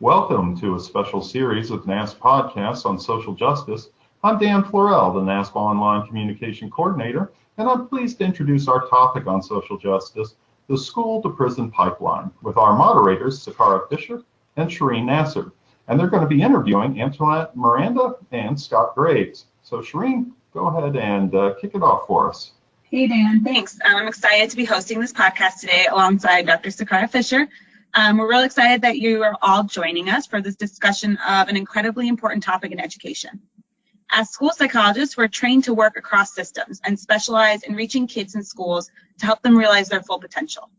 Welcome to a special series of NASP podcasts on social justice. I'm Dan Florell, the NASP Online Communication Coordinator, and I'm pleased to introduce our topic on social justice, the school-to-prison pipeline, with our moderators, Sakara Fisher and Shireen Nasser. And they're going to be interviewing Antoinette Miranda and Scott Graves. So Shireen, go ahead and kick it off for us. Hey, Dan. Thanks. I'm excited to be hosting this podcast today alongside Dr. Sakara Fisher. We're really excited that you are all joining us for this discussion of an incredibly important topic in education. As school psychologists, we're trained to work across systems and specialize in reaching kids in schools to help them realize their full potential.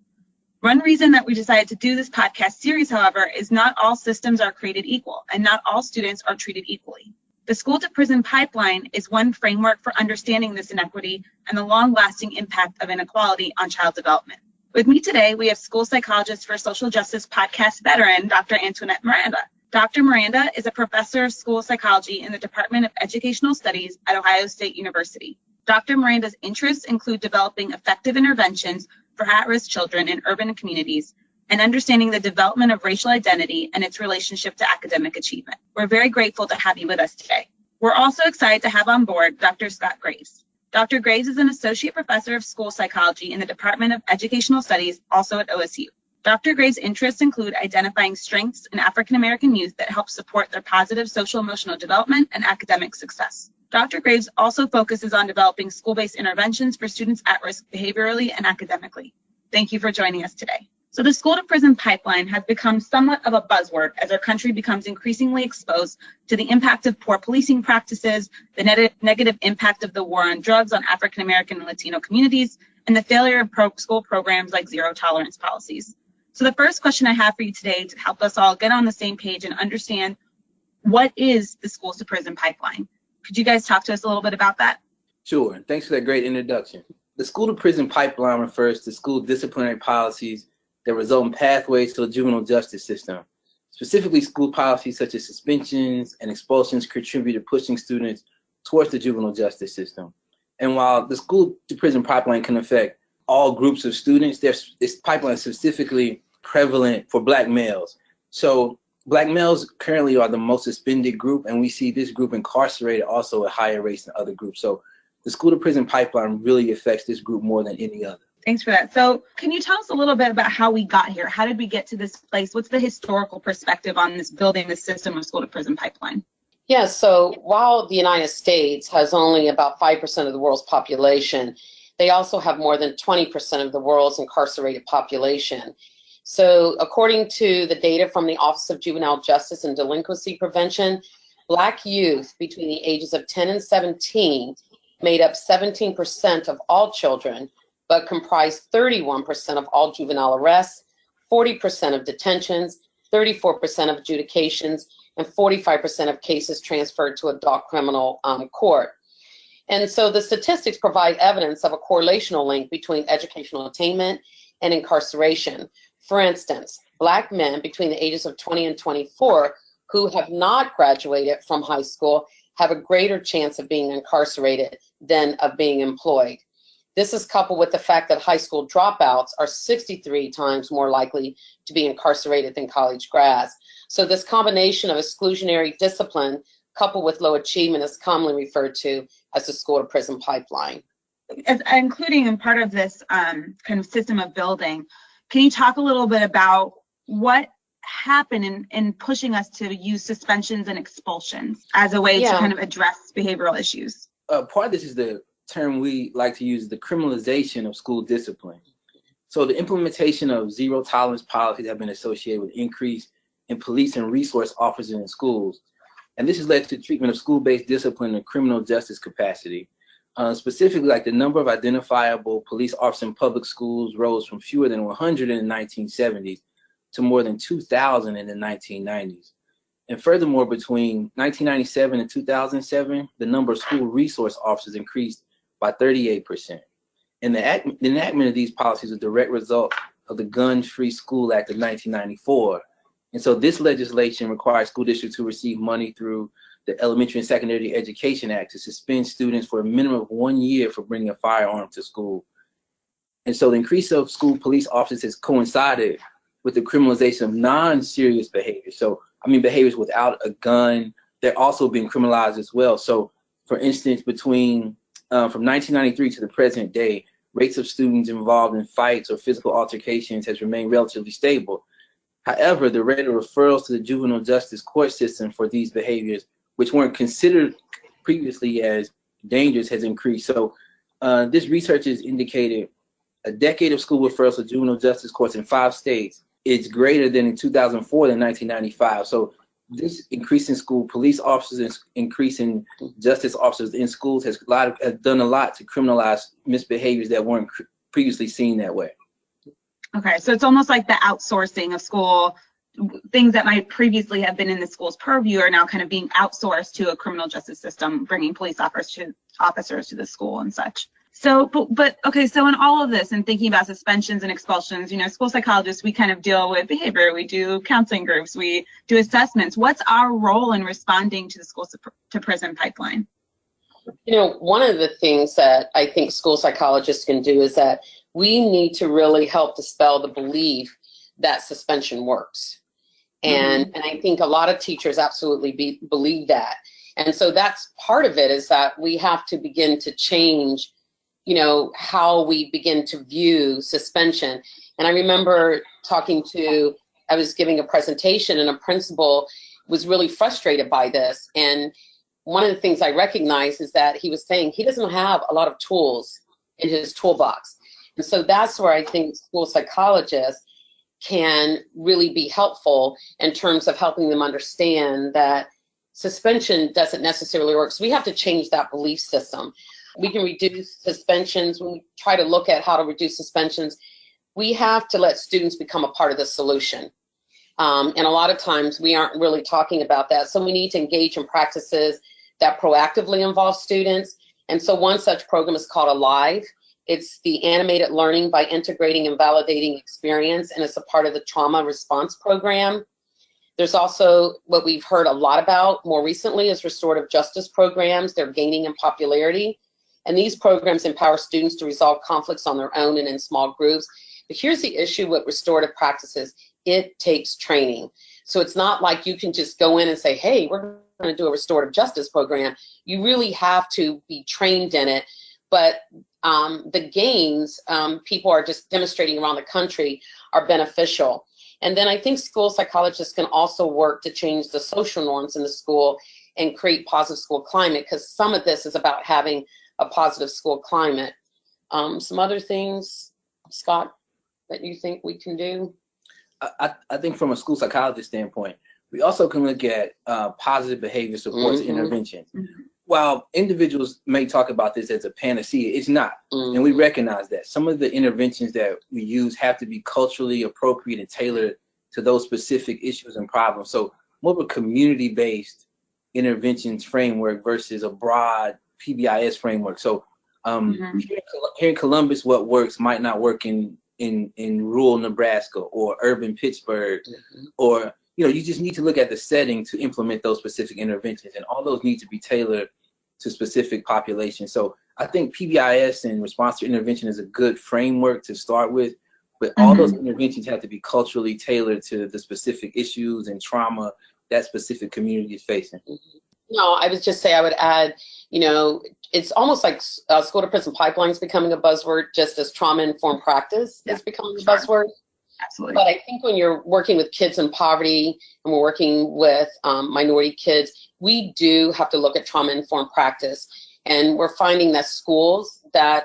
One reason that we decided to do this podcast series, however, is not all systems are created equal and not all students are treated equally. The school-to-prison pipeline is one framework for understanding this inequity and the long-lasting impact of inequality on child development. With me today, we have school psychologist for social justice podcast veteran, Dr. Antoinette Miranda. Dr. Miranda is a professor of school psychology in the Department of Educational Studies at Ohio State University. Dr. Miranda's interests include developing effective interventions for at-risk children in urban communities and understanding the development of racial identity and its relationship to academic achievement. We're very grateful to have you with us today. We're also excited to have on board Dr. Scott Graves. Dr. Graves is an associate professor of school psychology in the Department of Educational Studies, also at OSU. Dr. Graves' interests include identifying strengths in African American youth that help support their positive social-emotional development and academic success. Dr. Graves also focuses on developing school-based interventions for students at risk behaviorally and academically. Thank you for joining us today. So the school-to-prison pipeline has become somewhat of a buzzword as our country becomes increasingly exposed to the impact of poor policing practices, the negative impact of the war on drugs on African American and Latino communities, and the failure of school programs like zero tolerance policies. So the first question I have for you today to help us all get on the same page and understand what is the schools-to-prison pipeline. Could you guys talk to us a little bit about that? Sure. Thanks for that great introduction. The school-to-prison pipeline refers to school disciplinary policies that result in pathways to the juvenile justice system. Specifically, school policies such as suspensions and expulsions contribute to pushing students towards the juvenile justice system. And while the school-to-prison pipeline can affect all groups of students, this pipeline is specifically prevalent for Black males. So Black males currently are the most suspended group, and we see this group incarcerated also at higher rates than other groups. So the school-to-prison pipeline really affects this group more than any other. Thanks for that. So can you tell us a little bit about how we got here? How did we get to this place? What's the historical perspective on this building this system of school-to-prison pipeline? Yeah, so while the United States has only about 5% of the world's population, they also have more than 20% of the world's incarcerated population. So according to the data from the Office of Juvenile Justice and Delinquency Prevention, Black youth between the ages of 10 and 17 made up 17% of all children, but comprised 31% of all juvenile arrests, 40% of detentions, 34% of adjudications, and 45% of cases transferred to adult criminal court. And so the statistics provide evidence of a correlational link between educational attainment and incarceration. For instance, Black men between the ages of 20 and 24 who have not graduated from high school have a greater chance of being incarcerated than of being employed. This is coupled with the fact that high school dropouts are 63 times more likely to be incarcerated than college grads. So this combination of exclusionary discipline coupled with low achievement is commonly referred to as the school-to-prison pipeline. Including in part of this kind of system of building, can you talk a little bit about what happened in pushing us to use suspensions and expulsions as a way to kind of address behavioral issues? Part of this is the term we like to use, the criminalization of school discipline. So the implementation of zero tolerance policies have been associated with increase in police and resource officers in schools. And this has led to treatment of school-based discipline in criminal justice capacity. Specifically, like the number of identifiable police officers in public schools rose from fewer than 100 in the 1970s to more than 2,000 in the 1990s. And furthermore, between 1997 and 2007, the number of school resource officers increased by 38%. And the enactment of these policies is a direct result of the Gun-Free School Act of 1994. And so this legislation requires school districts to receive money through the Elementary and Secondary Education Act to suspend students for a minimum of 1 year for bringing a firearm to school. And so the increase of school police officers has coincided with the criminalization of non-serious behavior. So behaviors without a gun, they're also being criminalized as well. So, for instance, between from 1993 to the present day, rates of students involved in fights or physical altercations has remained relatively stable. However, the rate of referrals to the juvenile justice court system for these behaviors, which weren't considered previously as dangerous, has increased. So this research has indicated a decade of school referrals to juvenile justice courts in 5 states is greater than in 2004 than 1995. So this increase in school police officers and increase in justice officers in schools has done a lot to criminalize misbehaviors that weren't previously seen that way. Okay, so it's almost like the outsourcing of school, things that might previously have been in the school's purview are now kind of being outsourced to a criminal justice system, bringing police officers to the school and such. So, but okay, so in all of this and thinking about suspensions and expulsions, school psychologists, we kind of deal with behavior, we do counseling groups, we do assessments. What's our role in responding to the school to prison pipeline? One of the things that I think school psychologists can do is that we need to really help dispel the belief that suspension works. And I think a lot of teachers absolutely believe that. And so that's part of it, is that we have to begin to change, how we begin to view suspension. And I remember I was giving a presentation, and a principal was really frustrated by this. And one of the things I recognized is that he was saying he doesn't have a lot of tools in his toolbox. And so that's where I think school psychologists can really be helpful in terms of helping them understand that suspension doesn't necessarily work. So we have to change that belief system. We can reduce suspensions. When we try to look at how to reduce suspensions, we have to let students become a part of the solution. And a lot of times we aren't really talking about that. So we need to engage in practices that proactively involve students. And so one such program is called ALIVE. It's the animated learning by integrating and validating experience, and it's a part of the trauma response program. There's also what we've heard a lot about more recently is restorative justice programs. They're gaining in popularity. And these programs empower students to resolve conflicts on their own and in small groups. But here's the issue with restorative practices. It takes training. So it's not like you can just go in and say, hey, we're going to do a restorative justice program. You really have to be trained in it. But the gains people are just demonstrating around the country are beneficial. And then I think school psychologists can also work to change the social norms in the school and create positive school climate, because some of this is about having a positive school climate. Some other things, Scott, that you think we can do? I think from a school psychologist standpoint, we also can look at positive behavior supports intervention. While individuals may talk about this as a panacea, it's not. And we recognize that. Some of the interventions that we use have to be culturally appropriate and tailored to those specific issues and problems. So more of a community-based interventions framework versus a broad PBIS framework. So here in Columbus, what works might not work in rural Nebraska or urban Pittsburgh, or you just need to look at the setting to implement those specific interventions, and all those need to be tailored to specific populations. So I think PBIS and response to intervention is a good framework to start with, but all those interventions have to be culturally tailored to the specific issues and trauma that specific community is facing. No, I would just say, I would add, it's almost like school to prison pipeline is becoming a buzzword, just as trauma-informed practice is becoming a buzzword. Absolutely. But I think when you're working with kids in poverty and we're working with minority kids, we do have to look at trauma-informed practice. And we're finding that schools that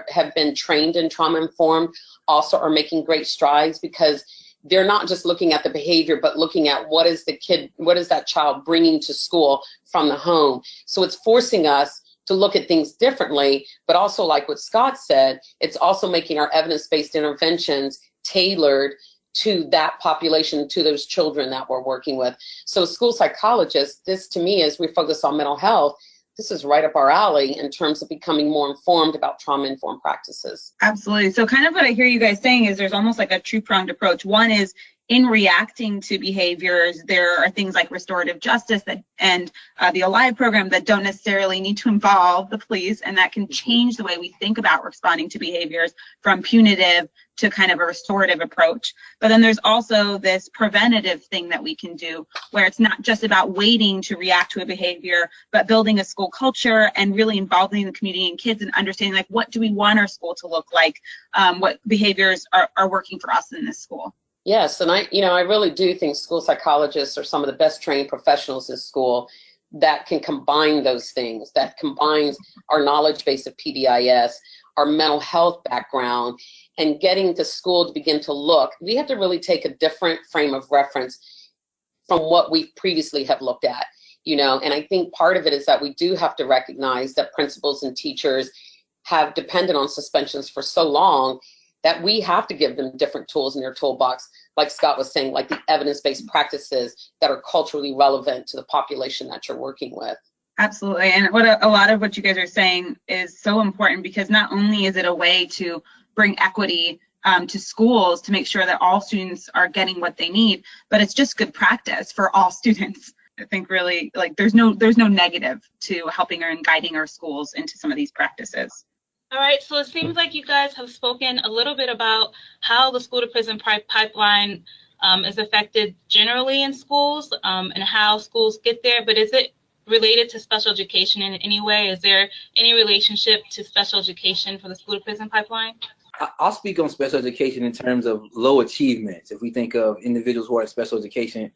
have been trained in trauma-informed also are making great strides, because they're not just looking at the behavior, but looking at what is that child bringing to school from the home. So it's forcing us to look at things differently, but also, like what Scott said, it's also making our evidence-based interventions tailored to that population, to those children that we're working with. So school psychologists, this to me, as we focus on mental health, this is right up our alley in terms of becoming more informed about trauma-informed practices. Absolutely. So kind of what I hear you guys saying is there's almost like a two-pronged approach. One is in reacting to behaviors, there are things like restorative justice and the ALIVE program that don't necessarily need to involve the police, and that can change the way we think about responding to behaviors from punitive to kind of a restorative approach. But then there's also this preventative thing that we can do, where it's not just about waiting to react to a behavior, but building a school culture and really involving the community and kids and understanding, like, what do we want our school to look like? What behaviors are working for us in this school? Yes, and I really do think school psychologists are some of the best trained professionals in school that can combine those things, that combines our knowledge base of PBIS, our mental health background, and getting the school to begin to look. We have to really take a different frame of reference from what we previously have looked at, and I think part of it is that we do have to recognize that principals and teachers have depended on suspensions for so long that we have to give them different tools in their toolbox, like Scott was saying, like the evidence-based practices that are culturally relevant to the population that you're working with. Absolutely. And a lot of what you guys are saying is so important, because not only is it a way to bring equity to schools to make sure that all students are getting what they need, but it's just good practice for all students. I think really, like, there's no negative to helping and guiding our schools into some of these practices. All right, so it seems like you guys have spoken a little bit about how the school to prison pipeline is affected generally in schools and how schools get there, but is it related to special education in any way? Is there any relationship to special education for the school to prison pipeline? I'll speak on special education in terms of low achievements. If we think of individuals who are in special education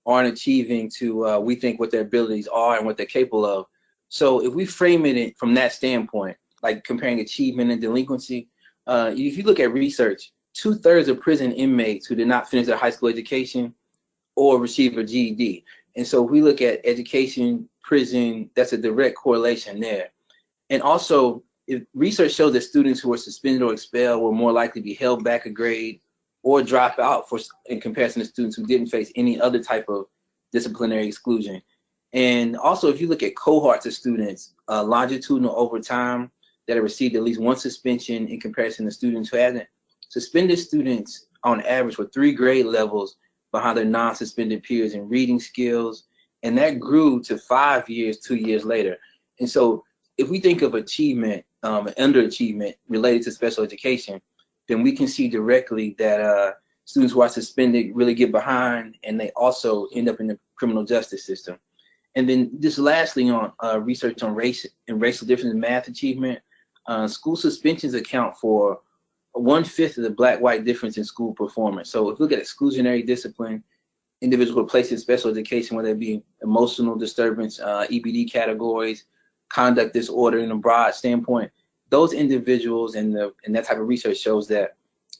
aren't achieving to, we think, what their abilities are and what they're capable of. So if we frame it from that standpoint, like comparing achievement and delinquency, if you look at research, 2/3 of prison inmates who did not finish their high school education or receive a GED. And so if we look at education, prison, that's a direct correlation there. And also, if research shows that students who were suspended or expelled were more likely to be held back a grade or drop out in comparison to students who didn't face any other type of disciplinary exclusion. And also, if you look at cohorts of students, longitudinal over time, that have received at least one suspension in comparison to students who hasn't. Suspended students on average were 3 grade levels behind their non-suspended peers in reading skills, and that grew to 5 years, 2 years later. And so if we think of achievement, underachievement related to special education, then we can see directly that students who are suspended really get behind, and they also end up in the criminal justice system. And then just lastly, on research on race and racial difference in math achievement, school suspensions account for 1/5 of the black-white difference in school performance. So if we look at exclusionary discipline, individuals who are placed in special education, whether it be emotional disturbance, EBD categories, conduct disorder in a broad standpoint, those individuals and that type of research shows that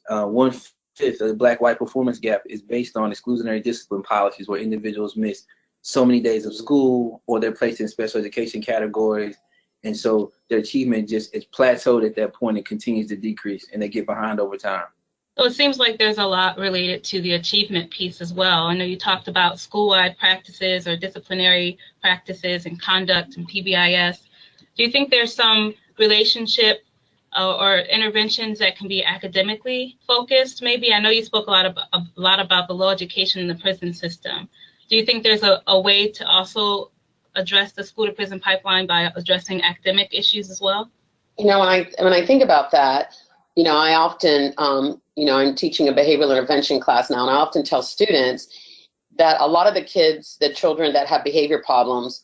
1/5 of the black-white performance gap is based on exclusionary discipline policies where individuals miss so many days of school or they're placed in special education categories. And so their achievement it's plateaued at that point and continues to decrease, and they get behind over time. So it seems like there's a lot related to the achievement piece as well. I know you talked about school-wide practices or disciplinary practices and conduct and PBIS. Do you think there's some relationship or interventions that can be academically focused? Maybe I know you spoke a lot about the low education in the prison system. Do you think there's a way to also address the school to prison pipeline by addressing academic issues as well? When I think about that, I often, I'm teaching a behavioral intervention class now, and I often tell students that a lot of the children that have behavior problems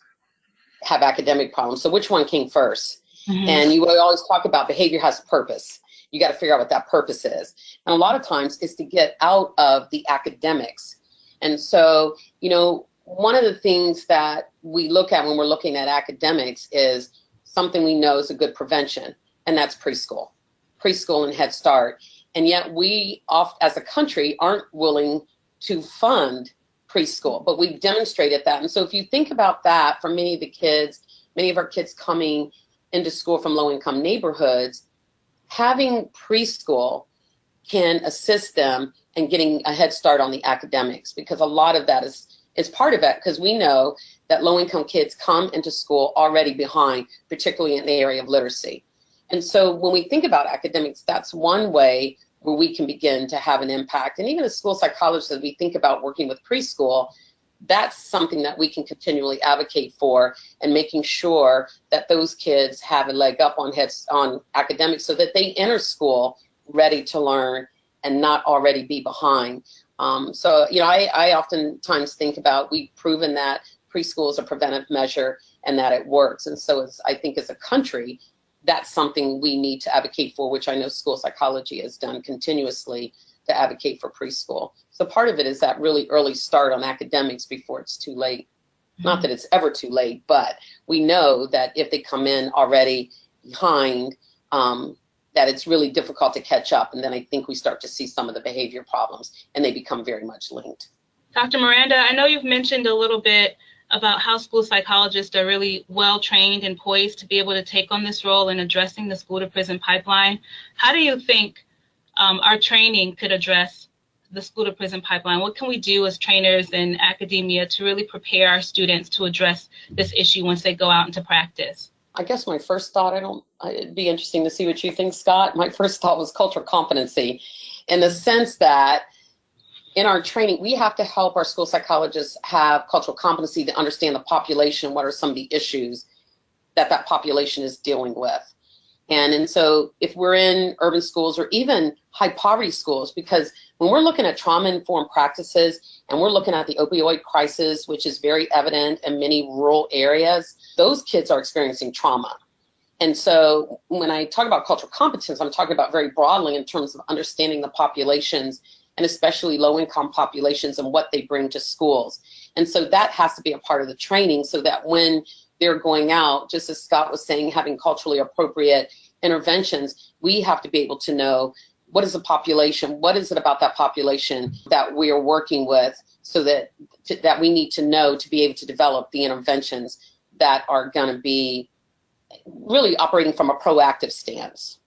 have academic problems. So which one came first? Mm-hmm. And you always talk about behavior has purpose. You got to figure out what that purpose is. And a lot of times it's to get out of the academics. And so, one of the things that we look at when we're looking at academics is something we know is a good prevention, and that's preschool and Head Start. And yet we, as a country, aren't willing to fund preschool, but we've demonstrated that. And so if you think about that, for many of our kids coming into school from low-income neighborhoods, having preschool can assist them in getting a head start on the academics, because a lot of that is part of it, because we know that low-income kids come into school already behind, particularly in the area of literacy. And so when we think about academics, that's one way where we can begin to have an impact. And even as school psychologists, as we think about working with preschool, that's something that we can continually advocate for, and making sure that those kids have a leg up on academics so that they enter school ready to learn and not already be behind. So, I oftentimes think about, we've proven that preschool is a preventive measure and that it works. And so I think as a country, that's something we need to advocate for, which I know school psychology has done continuously to advocate for preschool. So part of it is that really early start on academics before it's too late. Not that it's ever too late, but we know that if they come in already behind, that it's really difficult to catch up. And then I think we start to see some of the behavior problems, and they become very much linked. Dr. Miranda, I know you've mentioned a little bit about how school psychologists are really well trained and poised to be able to take on this role in addressing the school to prison pipeline. How do you think our training could address the school to prison pipeline? What can we do as trainers in academia to really prepare our students to address this issue once they go out into practice? I guess my first thought, it'd be interesting to see what you think, Scott. My first thought was cultural competency, in the sense that in our training, we have to help our school psychologists have cultural competency to understand the population, what are some of the issues that population is dealing with. And so if we're in urban schools or even high poverty schools, because when we're looking at trauma-informed practices and we're looking at the opioid crisis, which is very evident in many rural areas, those kids are experiencing trauma. And so when I talk about cultural competence, I'm talking about very broadly in terms of understanding the populations, and especially low-income populations, and what they bring to schools. And so that has to be a part of the training, so that when they're going out, just as Scott was saying, having culturally appropriate interventions, we have to be able to know what is the population, what is it about that population that we are working with, so that we need to know to be able to develop the interventions that are going to be really operating from a proactive stance.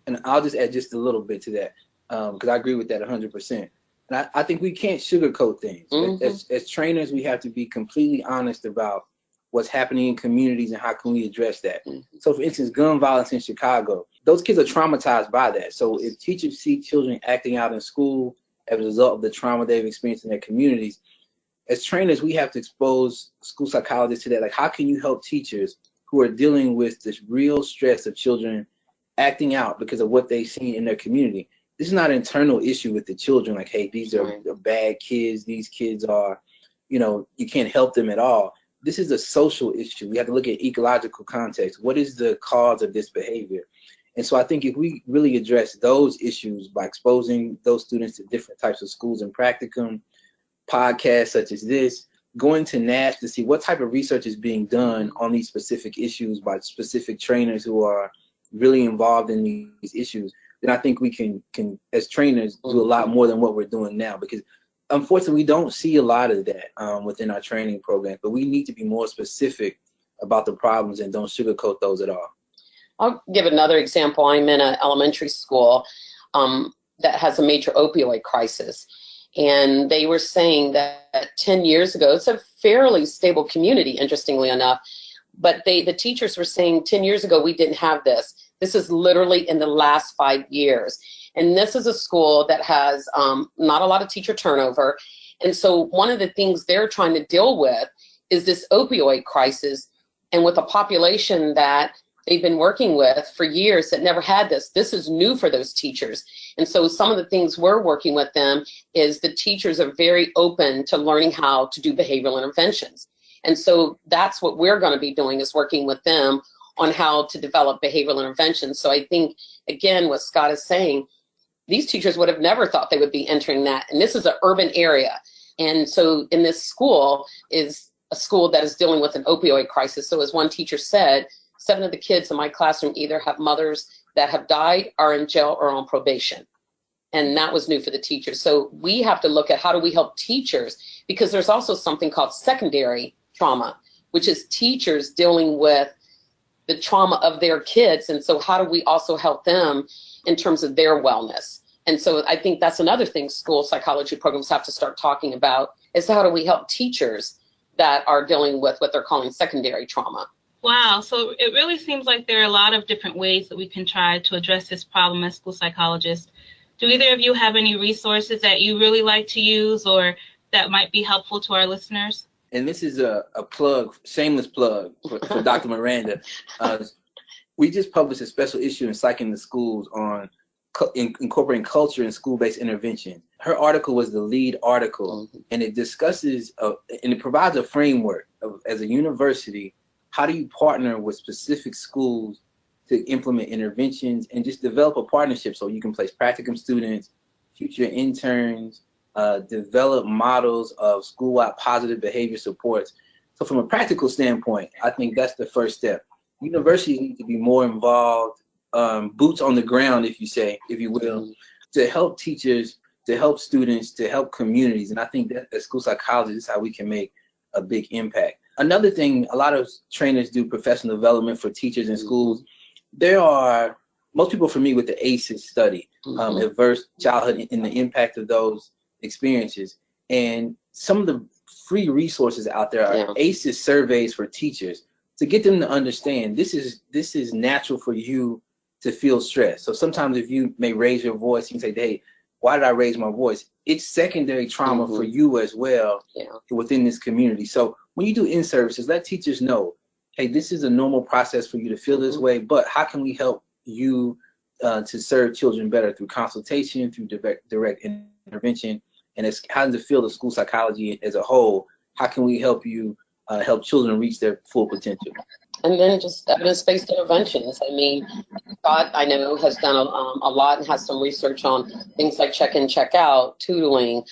And I'll just add just a little bit to that, because I agree with that 100%. And I think we can't sugarcoat things. Mm-hmm. As trainers, we have to be completely honest about what's happening in communities and how can we address that. Mm-hmm. So for instance, gun violence in Chicago, those kids are traumatized by that. So if teachers see children acting out in school as a result of the trauma they've experienced in their communities, as trainers, we have to expose school psychologists to that. Like, how can you help teachers who are dealing with this real stress of children acting out because of what they've seen in their community? This is not an internal issue with the children, like, hey, these are bad kids, these kids are, you can't help them at all. This is a social issue. We have to look at ecological context. What is the cause of this behavior? And so I think if we really address those issues by exposing those students to different types of schools and practicum, podcasts such as this, going to NASP to see what type of research is being done on these specific issues by specific trainers who are really involved in these issues, then I think we can as trainers, do a lot more than what we're doing now. Because unfortunately, we don't see a lot of that within our training program, but we need to be more specific about the problems and don't sugarcoat those at all. I'll give another example. I'm in an elementary school that has a major opioid crisis. And they were saying that 10 years ago, it's a fairly stable community, interestingly enough, but the teachers were saying 10 years ago, we didn't have this. This is literally in the last 5 years. And this is a school that has not a lot of teacher turnover. And so one of the things they're trying to deal with is this opioid crisis, and with a population that they've been working with for years that never had this. This is new for those teachers. And so some of the things we're working with them is the teachers are very open to learning how to do behavioral interventions. And so that's what we're going to be doing, is working with them on how to develop behavioral interventions. So I think, again, what Scott is saying, these teachers would have never thought they would be entering that. And this is an urban area. And so in this school is a school that is dealing with an opioid crisis. So as one teacher said, 7 of the kids in my classroom either have mothers that have died, are in jail, or on probation. And that was new for the teachers. So we have to look at how do we help teachers, because there's also something called secondary trauma, which is teachers dealing with the trauma of their kids. And so how do we also help them in terms of their wellness? And so I think that's another thing school psychology programs have to start talking about, is how do we help teachers that are dealing with what they're calling secondary trauma. Wow, so it really seems like there are a lot of different ways that we can try to address this problem as school psychologists. Do either of you have any resources that you really like to use or that might be helpful to our listeners? And this is a plug, shameless plug for Dr. Miranda. We just published a special issue in Psych in the Schools on incorporating culture in school-based intervention. Her article was the lead article, and it discusses and it provides a framework of, as a university, how do you partner with specific schools to implement interventions and just develop a partnership so you can place practicum students, future interns, develop models of school-wide positive behavior supports. So from a practical standpoint, I think that's the first step. Universities need to be more involved, boots on the ground, if you will, to help teachers, to help students, to help communities. And I think that as school psychologists is how we can make a big impact. Another thing, a lot of trainers do professional development for teachers in schools. Most people are familiar with the ACEs study, adverse childhood and the impact of those experiences. And some of the free resources out there are ACEs surveys for teachers to get them to understand this is natural for you to feel stress. So sometimes if you may raise your voice, you can say, hey, why did I raise my voice? It's secondary trauma for you as well within this community. So when you do in-services, let teachers know, hey, this is a normal process for you to feel this way, but how can we help you to serve children better through consultation, through direct intervention, and it's how does it feel to school psychology as a whole? How can we help you help children reach their full potential? And then just evidence-based interventions. I mean, Scott, I know, has done a lot and has some research on things like check-in, check-out, tutoring,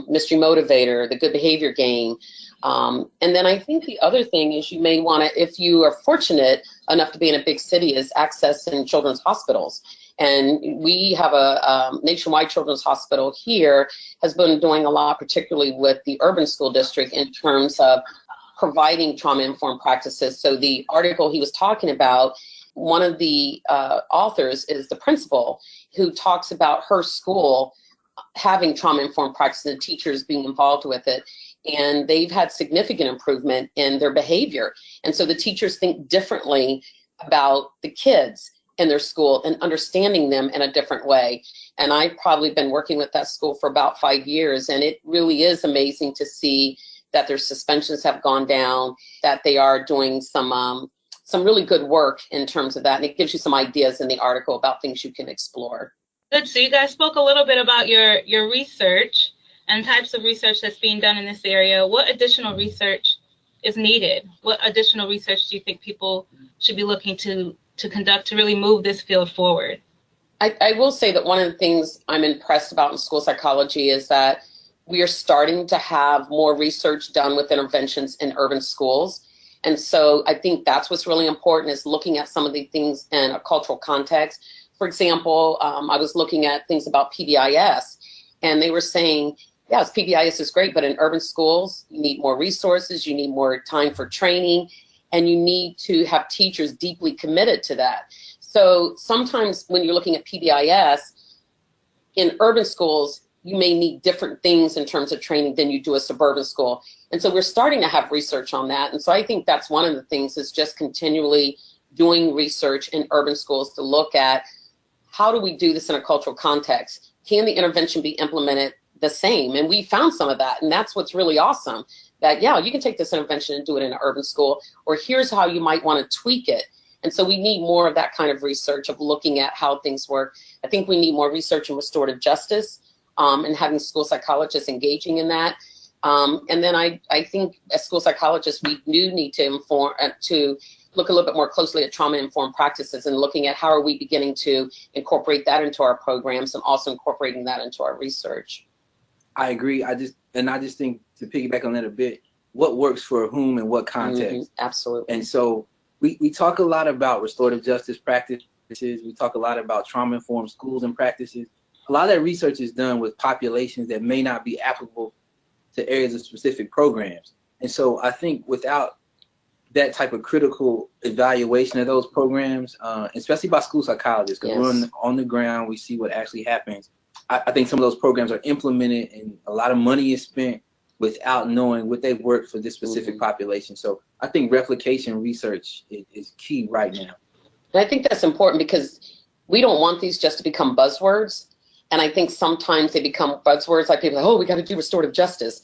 mystery motivator, the good behavior game. And then I think the other thing is you may want to, if you are fortunate enough to be in a big city, is access in children's hospitals. And we have a nationwide children's hospital here, has been doing a lot, particularly with the urban school district in terms of providing trauma-informed practices. So the article he was talking about, one of the authors is the principal who talks about her school having trauma-informed practices and teachers being involved with it. And they've had significant improvement in their behavior. And so the teachers think differently about the kids in their school and understanding them in a different way. And I've probably been working with that school for about 5 years, and it really is amazing to see that their suspensions have gone down, that they are doing some really good work in terms of that. And it gives you some ideas in the article about things you can explore. Good. So you guys spoke a little bit about your research and types of research that's being done in this area. What additional research is needed? What additional research do you think people should be looking to conduct to really move this field forward? I will say that one of the things I'm impressed about in school psychology is that we are starting to have more research done with interventions in urban schools. And so I think that's what's really important, is looking at some of the things in a cultural context. For example, I was looking at things about PBIS, and they were saying, yes, PBIS is great, but in urban schools, you need more resources, you need more time for training, and you need to have teachers deeply committed to that. So sometimes when you're looking at PBIS, in urban schools, you may need different things in terms of training than you do a suburban school. And so we're starting to have research on that. And so I think that's one of the things, is just continually doing research in urban schools to look at how do we do this in a cultural context? Can the intervention be implemented the same? And we found some of that. And that's what's really awesome, that, yeah, you can take this intervention and do it in an urban school, or here's how you might want to tweak it. And so we need more of that kind of research of looking at how things work. I think we need more research in restorative justice, and having school psychologists engaging in that. And then I think as school psychologists, we do need to look a little bit more closely at trauma-informed practices and looking at how are we beginning to incorporate that into our programs and also incorporating that into our research. I agree. I just think, to piggyback on that a bit, what works for whom and what context. Absolutely. And so we talk a lot about restorative justice practices. We talk a lot about trauma-informed schools and practices. A lot of that research is done with populations that may not be applicable to areas of specific programs. And so I think without that type of critical evaluation of those programs, especially by school psychologists, because we're on the ground, we see what actually happens. I think some of those programs are implemented and a lot of money is spent without knowing what they've worked for this specific population. So I think replication research is key right now. And I think that's important because we don't want these just to become buzzwords. And I think sometimes they become buzzwords, like people are like, oh, we got to do restorative justice,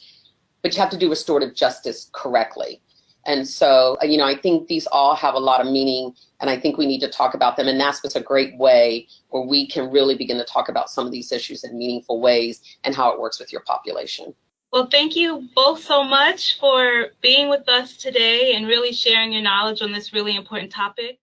but you have to do restorative justice correctly. And so, I think these all have a lot of meaning, and I think we need to talk about them. And NASPA's a great way where we can really begin to talk about some of these issues in meaningful ways and how it works with your population. Well, thank you both so much for being with us today and really sharing your knowledge on this really important topic.